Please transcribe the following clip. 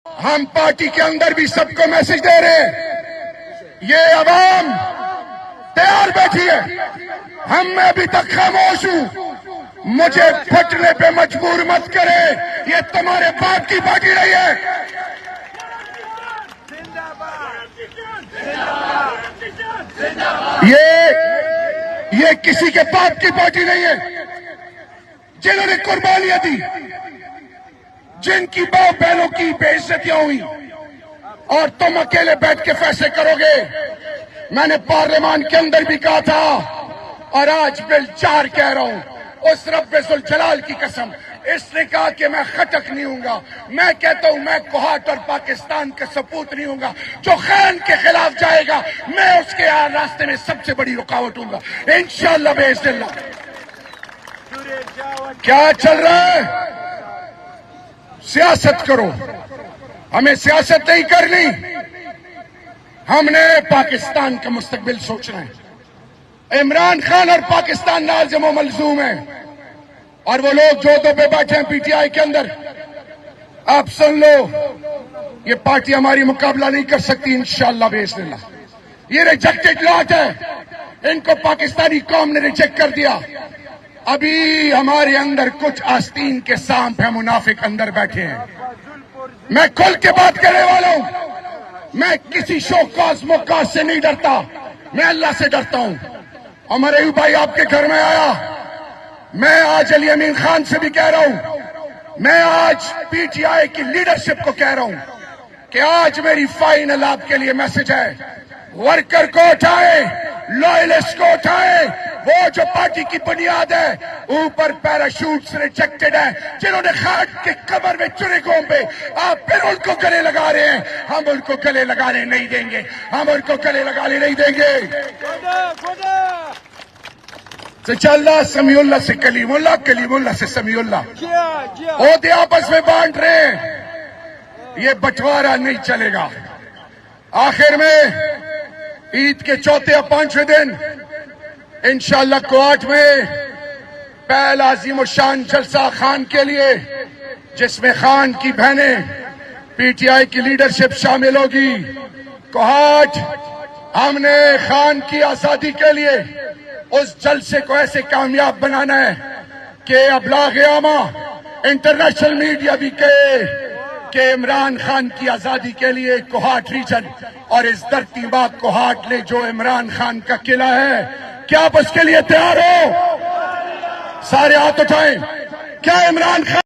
ہم پارٹی کے اندر بھی سب کو میسج دے رہے ہیں، یہ عوام تیار بیٹھی ہے، ہم میں ابھی تک خاموش ہوں، مجھے پھٹنے پہ مجبور مت کرے، یہ تمہارے باپ کی پارٹی رہی ہے۔ یہ کسی کے باپ کی پارٹی نہیں ہے، جنہوں نے قربانیاں دی، جن کی باپ بہنوں کی بے عزتیاں ہوئی، اور تم اکیلے بیٹھ کے فیصلے کرو گے۔ میں نے پارلیمان کے اندر بھی کہا تھا اور آج بل 4 کہہ رہا ہوں، اس رب ذوالجلال کی قسم، اس نے کہا کہ میں خٹک نہیں ہوں گا، میں کہتا ہوں میں کوہاٹ اور پاکستان کا سپوت نہیں ہوں گا، جو خان کے خلاف جائے گا میں اس کے راستے میں سب سے بڑی رکاوٹ ہوں گا انشاءاللہ باذن اللہ۔ کیا چل رہا ہے؟ سیاست کرو، ہمیں سیاست نہیں کرنی، ہم نے پاکستان کا مستقبل سوچنا ہے۔ عمران خان اور پاکستان لازم و ملزوم ہیں، اور وہ لوگ جو پہ بیٹھے ہیں پی ٹی آئی کے اندر، آپ سن لو، یہ پارٹی ہماری مقابلہ نہیں کر سکتی انشاءاللہ باذن اللہ۔ یہ ریجیکٹڈ لاٹ ہے، ان کو پاکستانی قوم نے ریجیکٹ کر دیا۔ ابھی ہمارے اندر کچھ آستین کے سانپ ہیں، منافق اندر بیٹھے ہیں۔ میں کھل کے بات کرنے والا ہوں، میں کسی شوکاز موکاز سے نہیں ڈرتا، میں اللہ سے ڈرتا ہوں۔ عمر ایوب بھائی آپ کے گھر میں آیا، میں آج علی امین خان سے بھی کہہ رہا ہوں، میں آج پی ٹی آئی کی لیڈرشپ کو کہہ رہا ہوں کہ آج میری فائنل آپ کے لیے میسج ہے، ورکر کو اٹھائے، لوئلسٹ کو اٹھائے، وہ جو پارٹی کی بنیاد ہے، اوپر پیراشوٹس ریجیکٹڈ ہے، جنہوں نے خاک کے قبر میں چنے گھونپے، آپ پھر ان کو گلے لگا رہے ہیں۔ ہم ان کو گلے لگانے نہیں دیں گے، ہم ان کو گلے لگانے نہیں دیں گے۔ چل اللہ سمیع اللہ سے کلیم اللہ، کلیم اللہ سے سمیع اللہ، عہدے آپس میں بانٹ رہے ہیں، یہ بٹوارا نہیں چلے گا۔ آخر میں عید کے چوتھے یا 5ویں دن انشاءاللہ کوہاٹ میں پہلا عظیم الشان جلسہ خان کے لیے، جس میں خان کی بہنیں پی ٹی آئی کی لیڈرشپ شامل ہوگی۔ کوہاٹ ہم نے خان کی آزادی کے لیے اس جلسے کو ایسے کامیاب بنانا ہے کہ ابلاغ عامہ، انٹرنیشنل میڈیا بھی کہے کہ عمران خان کی آزادی کے لیے کوہاٹ ریجن اور اس دھرتی ماں کوہاٹ نے جو عمران خان کا قلعہ ہے، کیا آپ اس کے لیے تیار ہو؟ سارے ہاتھ اٹھائیں، کیا عمران خان